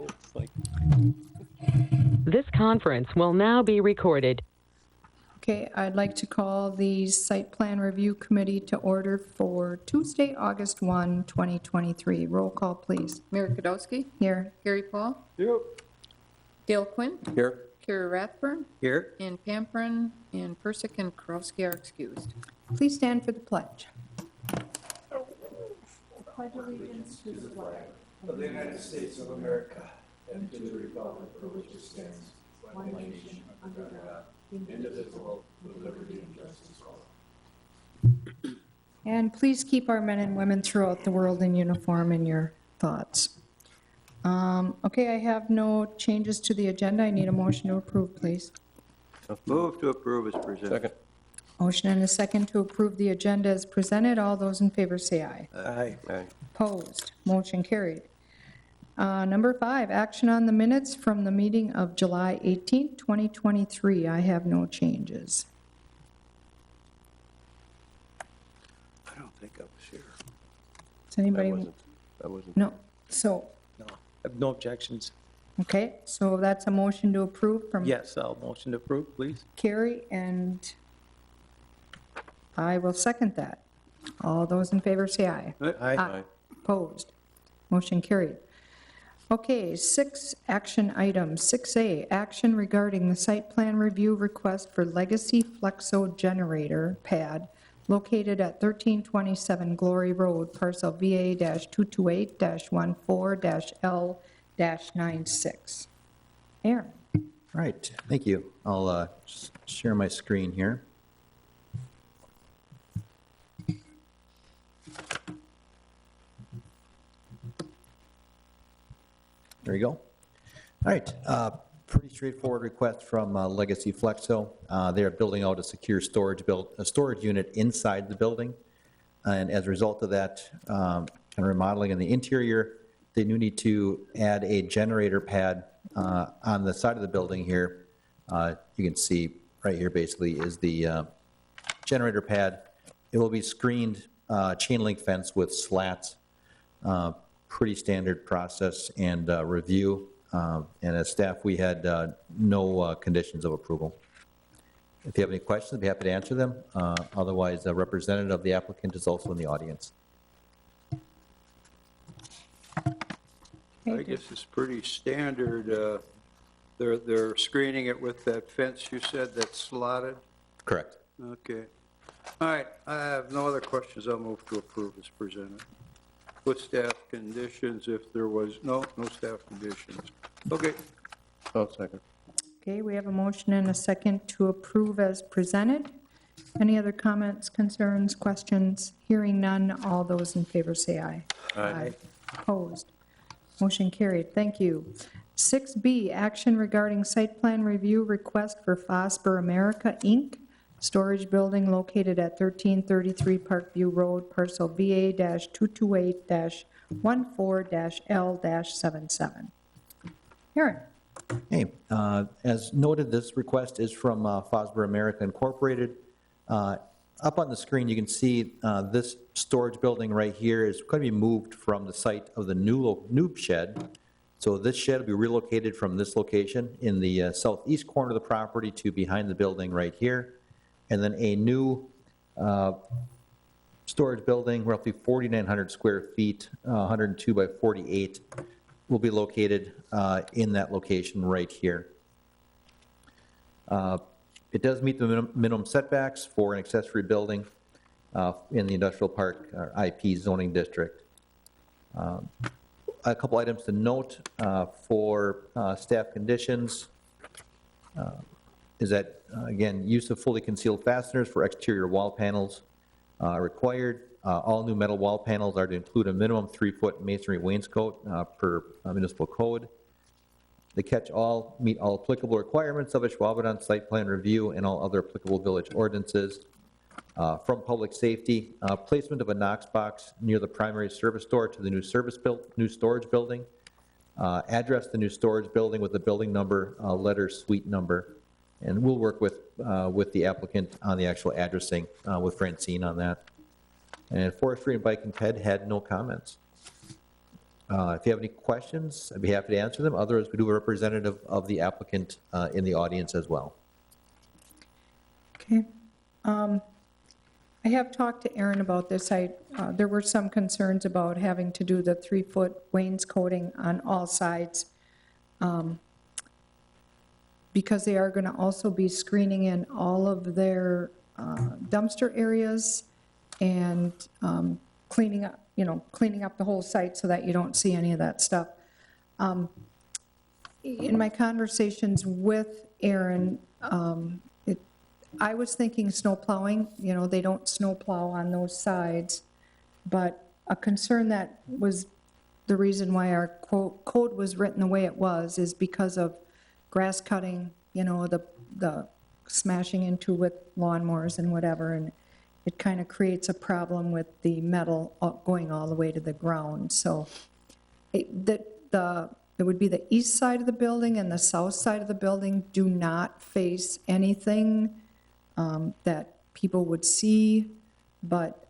It's like, This conference will now be recorded. Okay, I'd like to call the Site Plan Review Committee to order for Tuesday, August 1, 2023. Roll call, please. Mayor Kodowski, Here. Gary Paul, yep. Dale Quinn, Here. Kara Rathburn, Here. and Pamprin, and Persick and Karowski are excused. Please stand for the pledge. Of the United States of America and to the republic for which it stands, one nation, under God, indivisible, with liberty and justice for all. And please keep our men and women throughout the world in uniform in your thoughts. Okay, I have no changes to the agenda. I need a motion to approve, please. Move to approve as presented. Second. Motion and a second to approve the agenda as presented. All those in favor say aye. Aye. Aye. Opposed, motion carried. Number 5, action on the minutes from the meeting of July 18, 2023. I have no changes. I don't think I was here. Does anybody? I wasn't. No, so, No, I have no objections. okay, so that's a motion to approve from Yes, I'll motion to approve, please. Carrie, and I will second that. All those in favor say aye. Aye. Opposed, motion carried. Okay, 6 action items. 6A, action regarding the site plan review request for Legacy Flexo generator pad located at 1327 Glory Road, parcel VA-228-14-L-96. Aaron. Right, thank you. I'll share my screen here. There you go. All right, pretty straightforward request from Legacy Flexo. They are building out a secure storage unit inside the building, and as a result of that kind of remodeling in the interior, they do need to add a generator pad on the side of the building here. You can see right here basically is the generator pad. It will be screened chain link fence with slats. Pretty standard process and review. And as staff, we had no conditions of approval. If you have any questions, I'd be happy to answer them. Otherwise, a representative of the applicant is also in the audience. I guess it's pretty standard. They're screening it with that fence you said that's slotted? Correct. Okay. All right, I have no other questions. I'll move to approve as presented. With staff conditions if there was, no staff conditions. Okay. I'll second. Okay, we have a motion and a second to approve as presented. Any other comments, concerns, questions? Hearing none, all those in favor say aye. Aye. Opposed? Motion carried. Thank you. 6B, action regarding site plan review request for Fosber America, Inc., storage building located at 1333 Parkview Road, parcel VA-228-14-L-77. Aaron. Hey, as noted, this request is from Fosber America Incorporated. Up on the screen, you can see this storage building right here is going to be moved from the site of the new shed. So this shed will be relocated from this location in the southeast corner of the property to behind the building right here. And then a new storage building, roughly 4,900 square feet, 102 by 48, will be located in that location right here. It does meet the minimum setbacks for an accessory building in the industrial park or IP zoning district. A couple items to note for staff conditions is that, again, use of fully concealed fasteners for exterior wall panels are required. All new metal wall panels are to include a minimum 3-foot masonry wainscot per municipal code. They meet all applicable requirements of Ashwaubenon site plan review and all other applicable village ordinances. From public safety, placement of a Knox box near the primary service door to the new storage building. Address the new storage building with the building number, letter, suite number. And we'll work with the applicant on the actual addressing with Francine on that. And Forestry and Bike and Ped had no comments. If you have any questions, I'd be happy to answer them. Otherwise, we do have a representative of the applicant in the audience as well. Okay. I have talked to Aaron about this. There were some concerns about having to do the 3-foot wainscoting on all sides, because they are going to also be screening in all of their dumpster areas and cleaning up, cleaning up the whole site so that you don't see any of that stuff. In my conversations with Aaron, I was thinking snow plowing. They don't snow plow on those sides, but a concern that was the reason why our code was written the way it was is because of grass cutting, the smashing into with lawnmowers and whatever, and it kind of creates a problem with the metal going all the way to the ground. So it would be the east side of the building and the south side of the building do not face anything that people would see, but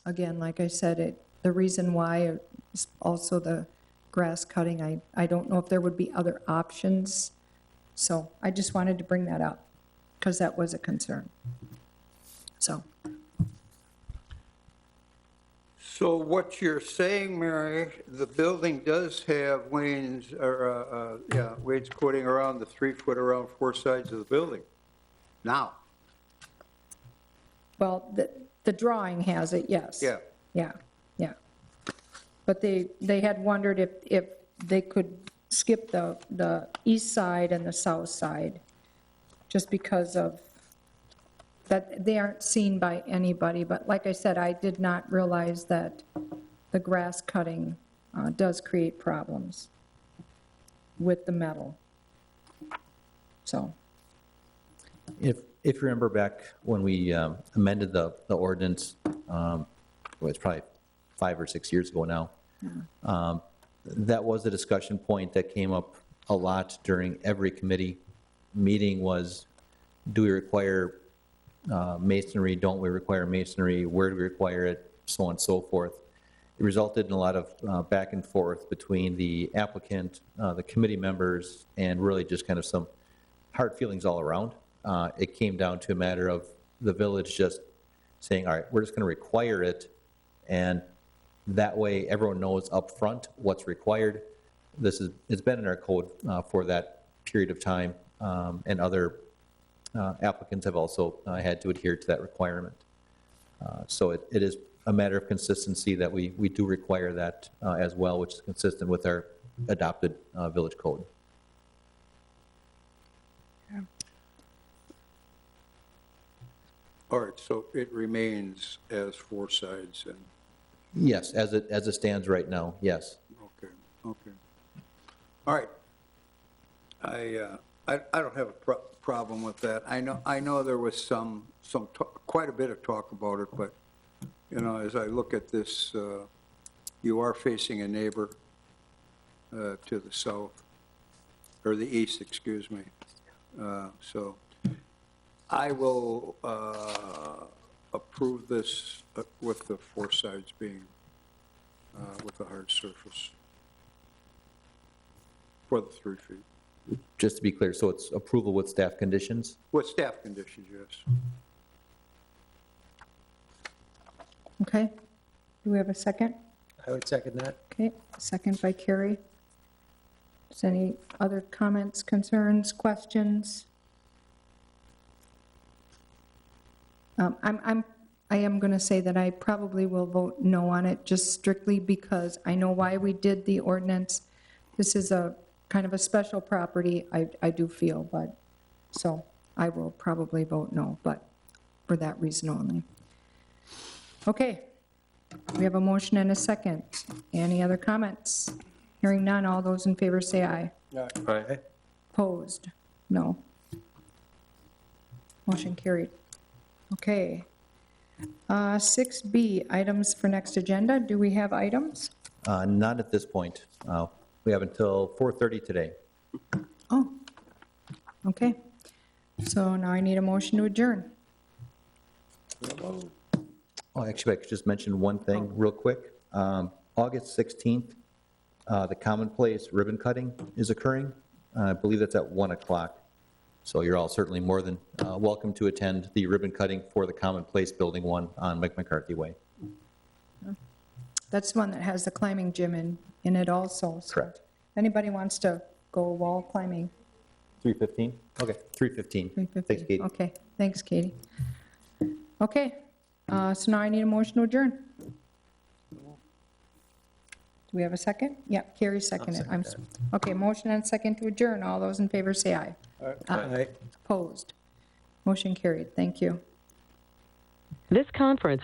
again, like I said, the reason why is also the grass cutting. I don't know if there would be other options, so I just wanted to bring that up, because that was a concern. So what you're saying, Mary, the building does have wainscoting around the 3-foot around 4 sides of the building now? well, the drawing has it, yes. Yeah. Yeah. But they had wondered if they could skip the east side and the south side, just because of that they aren't seen by anybody. But like I said, I did not realize that the grass cutting does create problems with the metal. So, If you remember back when we amended the ordinance, it's probably 5 or 6 years ago now, that was a discussion point that came up a lot during every committee meeting was, do we require masonry, don't we require masonry, where do we require it, so on and so forth. It resulted in a lot of back and forth between the applicant, the committee members, and really just kind of some hard feelings all around. It came down to a matter of the village just saying, all right, we're just going to require it, and that way everyone knows up front what's required. It's been in our code for that period of time, and other applicants have also had to adhere to that requirement. So it is a matter of consistency that we do require that as well, which is consistent with our adopted village code. All right, so it remains as 4 sides and, Yes, as it stands right now, yes. okay. All right. I don't have a problem with that. I know there was quite a bit of talk about it, but, as I look at this, you are facing a neighbor to the south, or the east, excuse me. So I will approve this with the 4 sides being with the hard surface for the 3 feet. Just to be clear, so it's approval with staff conditions? With staff conditions, yes. okay. Do we have a second? I would second that. Okay, second by Carrie. Is any other comments, concerns, questions? I am going to say that I probably will vote no on it, just strictly because I know why we did the ordinance. This is a kind of a special property, I do feel, but, so I will probably vote no, but for that reason only. Okay, we have a motion and a second. Any other comments? Hearing none, all those in favor say aye. Aye. Opposed? No. Motion carried. Okay. 6B, items for next agenda. Do we have items? Not at this point. We have until 4:30 today. Oh, okay. So now I need a motion to adjourn. Oh, actually, I could just mention one thing real quick. August 16th the Commonplace ribbon cutting is occurring. I believe that's at 1 o'clock. So you're all certainly more than welcome to attend the ribbon cutting for the Commonplace Building 1 on McCarthy Way. That's the one that has the climbing gym in it also. So Correct. if anybody wants to go wall climbing, 3:15? Okay, 3:15. 3:50. Thanks, Katie. Okay, thanks, Katie. Okay, so now I need a motion to adjourn. Do we have a second? Yeah, Carrie seconded. Okay, motion and second to adjourn. All those in favor say aye. Aye. Opposed? Motion carried. Thank you. This conference